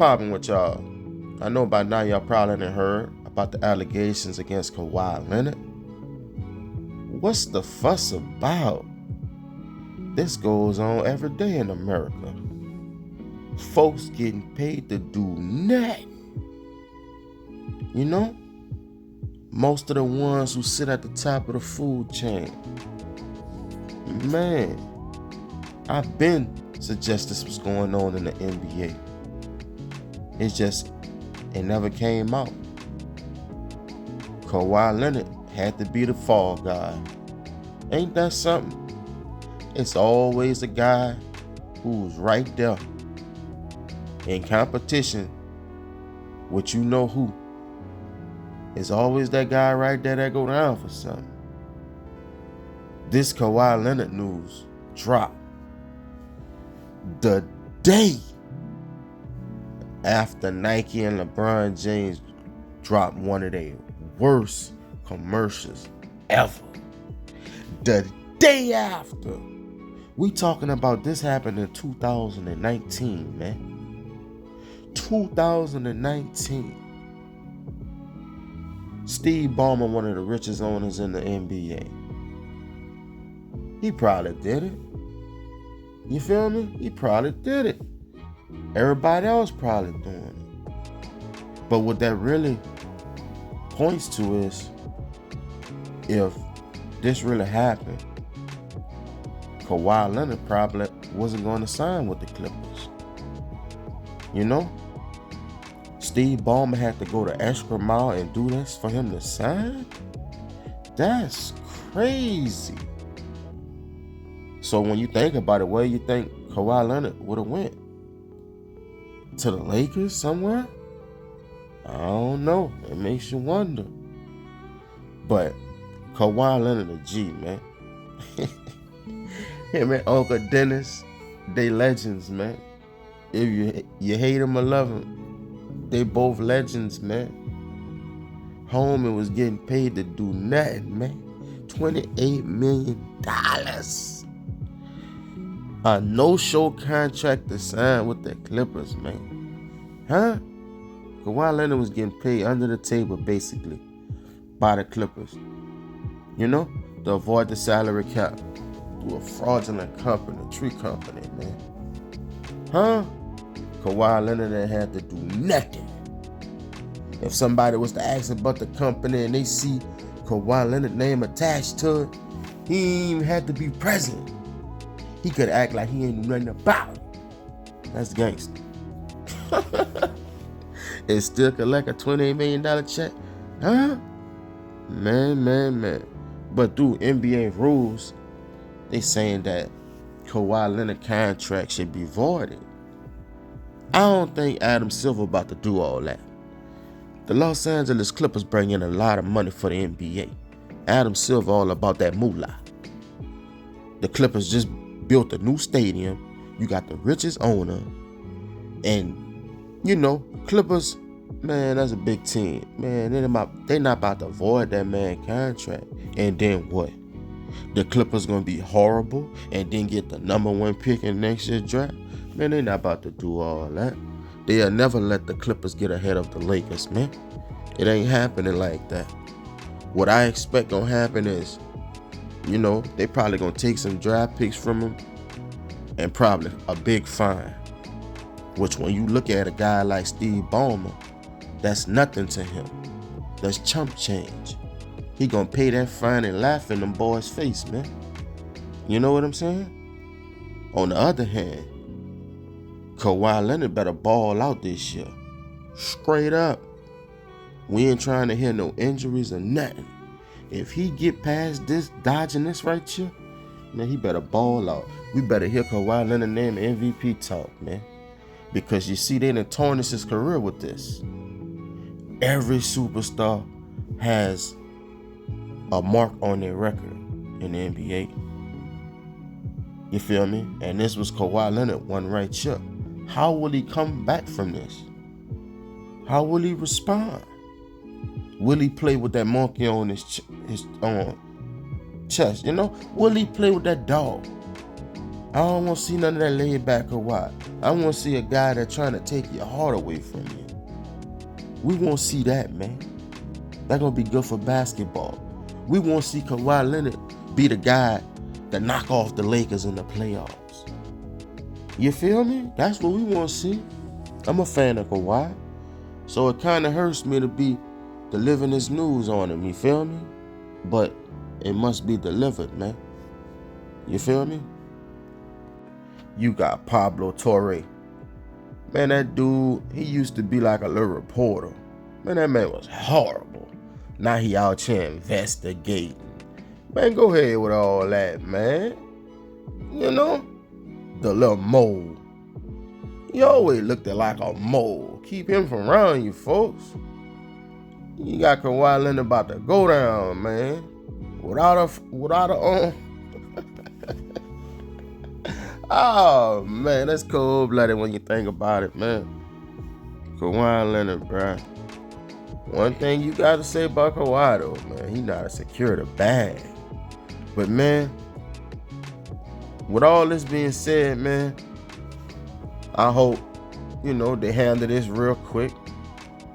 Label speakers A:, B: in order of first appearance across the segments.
A: poppin' with y'all? I know by now y'all probably done heard about the allegations against Kawhi Leonard. What's the fuss about? This goes on every day in America. Folks getting paid to do nothing. You know? Most of the ones who sit at the top of the food chain. Man, I've been suggesting this was going on in the NBA. It never came out. Kawhi Leonard had to be the fall guy. Ain't that something? It's always a guy who's right there in competition with you know who. It's always that guy right there that go down for something. This Kawhi Leonard news dropped the day after Nike and LeBron James dropped one of their worst commercials ever. The day after. We talking about this happened in 2019, man. 2019. Steve Ballmer, one of the richest owners in the NBA. He probably did it. You feel me? He probably did it. Everybody else probably doing it. But what that really points to is, if this really happened, Kawhi Leonard probably wasn't going to sign with the Clippers. You know? Steve Ballmer had to go the extra mile and do this for him to sign? That's crazy. So when you think about it, where you think Kawhi Leonard would have went? To the Lakers somewhere? I don't know. It makes you wonder. But Kawhi Leonard a G, man. Him and Uncle Dennis, they legends, man. If you hate them or love them, they both legends, man. Homie was getting paid to do nothing, man. $28 million. A no-show contract to sign with the Clippers, man. Huh? Kawhi Leonard was getting paid under the table, basically, by the Clippers. You know? To avoid the salary cap. Through a fraudulent company, tree company, man. Huh? Kawhi Leonard had to do nothing. If somebody was to ask about the company and they see Kawhi Leonard's name attached to it, he ain't even had to be present. He could act like he ain't knew nothing about it. That's gangster. And still collect a $28 million check? Huh? Man. But through NBA rules, they saying that Kawhi Leonard contract should be voided. I don't think Adam Silver about to do all that. The Los Angeles Clippers bring in a lot of money for the NBA. Adam Silver all about that moolah. The Clippers just built a new stadium. You got the richest owner. And, you know, Clippers, man, that's a big team. Man, they not about to void that man contract. And then what? The Clippers gonna be horrible and then get the #1 pick in next year's draft? Man, they not about to do all that. They'll never let the Clippers get ahead of the Lakers, man. It ain't happening like that. What I expect gonna happen is, you know, they probably gonna take some draft picks from them and probably a big fine. Which when you look at a guy like Steve Ballmer, that's nothing to him. That's chump change. He gonna pay that fine and laugh in them boys' face, man. You know what I'm saying? On the other hand, Kawhi Leonard better ball out this year. Straight up. We ain't trying to hear no injuries or nothing. If he get past this, dodging this right here, man, he better ball out. We better hear Kawhi Leonard name MVP talk, man. Because you see, they done tarnished his career with this. Every superstar has a mark on their record in the NBA. You feel me? And this was Kawhi Leonard, one right here. How will he come back from this? How will he respond? Will he play with that monkey on his chest? You know? Will he play with that dog? I don't want to see none of that laid back Kawhi. I want to see a guy that's trying to take your heart away from you. We won't see that, man. That's going to be good for basketball. We won't see Kawhi Leonard be the guy that knock off the Lakers in the playoffs. You feel me? That's what we want to see. I'm a fan of Kawhi. So it kind of hurts me to be delivering this news on him. You feel me? But it must be delivered, man. You feel me? You got Pablo Torre. Man, that dude, he used to be like a little reporter. Man, that man was horrible. Now he out here investigating. Man, go ahead with all that, man. You know? The little mole. He always looked like a mole. Keep him from around you, folks. You got Kawhi Leonard about to go down, man. Without a Oh, man, that's cold-blooded when you think about it, man. Kawhi Leonard, bruh. One thing you got to say about Kawhi, though, man, he know how to secure the bag. But, man, with all this being said, man, I hope, they handle this real quick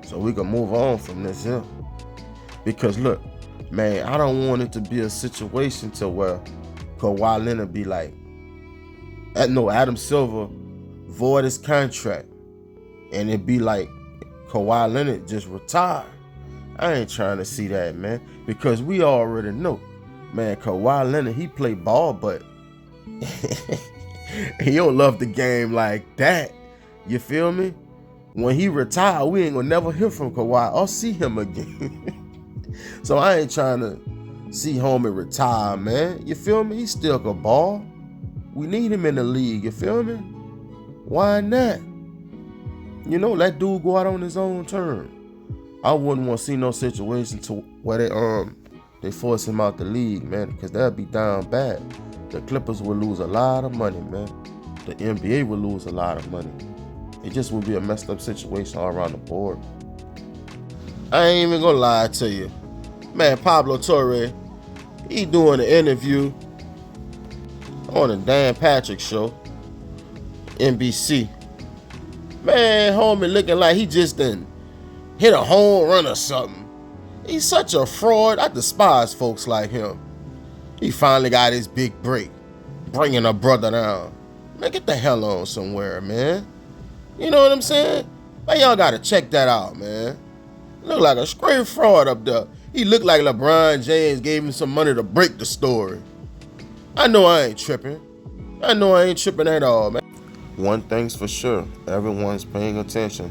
A: so we can move on from this here. Because, look, man, I don't want it to be a situation to where Kawhi Leonard be like, Adam Silver void his contract, and it be like Kawhi Leonard just retired. I ain't trying to see that, man, because we already know, man, Kawhi Leonard, he play ball, but he don't love the game like that. You feel me? When he retire, we ain't gonna never hear from Kawhi or see him again. So I ain't trying to see homie retire, man. You feel me? He still can ball. We need him in the league, you feel me? Why not? Let dude go out on his own terms. I wouldn't want to see no situation to where they force him out the league, man, because that'd be down bad. The Clippers would lose a lot of money, man. The NBA would lose a lot of money. It just would be a messed up situation all around the board. I ain't even gonna lie to you. Man, Pablo Torre, he doing an interview on the Dan Patrick show, NBC. Man, homie looking like he just done hit a home run or something. He's such a fraud. I despise folks like him. He finally got his big break, bringing a brother down. Man, get the hell on somewhere, man. You know what I'm saying? Man, y'all gotta check that out, man. Look like a straight fraud up there. He looked like LeBron James gave him some money to break the story. I know I ain't tripping. I know I ain't tripping at all, man. One thing's for sure, everyone's paying attention,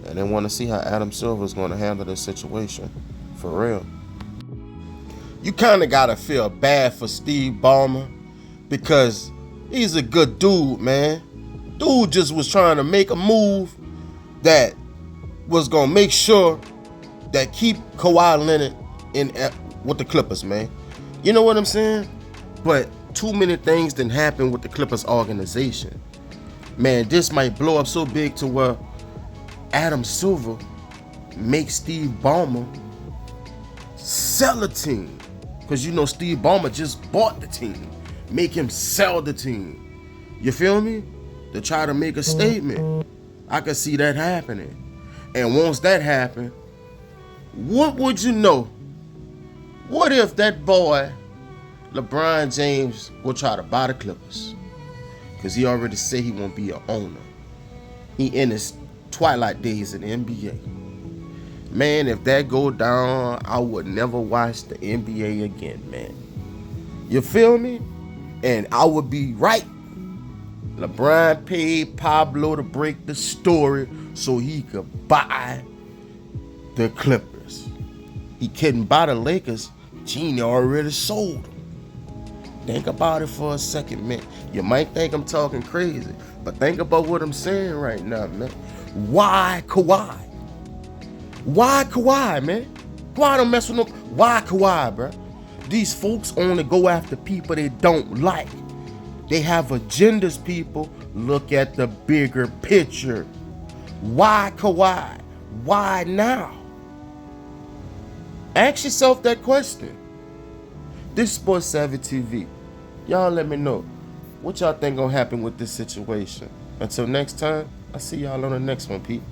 A: and they want to see how Adam Silver's going to handle this situation. For real. You kind of got to feel bad for Steve Ballmer because he's a good dude, man. Dude just was trying to make a move that was going to make sure that keep Kawhi Leonard in with the Clippers, man. You know what I'm saying? But too many things didn't happen with the Clippers organization. Man, this might blow up so big to where Adam Silver makes Steve Ballmer sell a team. Because Steve Ballmer just bought the team. Make him sell the team. You feel me? To try to make a statement. I could see that happening. And once that happened, what would you know? What if that boy, LeBron James, will try to buy the Clippers? Because he already said he won't be an owner. He in his twilight days in the NBA. Man, if that go down, I would never watch the NBA again, man. You feel me? And I would be right. LeBron paid Pablo to break the story so he could buy the Clippers. He couldn't buy the Lakers. Genie already sold them. Think about it for a second, man. You might think I'm talking crazy, but think about what I'm saying right now, man. Why Kawhi? Why Kawhi, man? Kawhi don't mess with no. Why Kawhi, bro? These folks only go after people they don't like. They have agendas, people. Look at the bigger picture. Why Kawhi? Why now? Ask yourself that question. This Sports Savvy TV. Y'all let me know. What y'all think gonna happen with this situation? Until next time, I'll see y'all on the next one, people.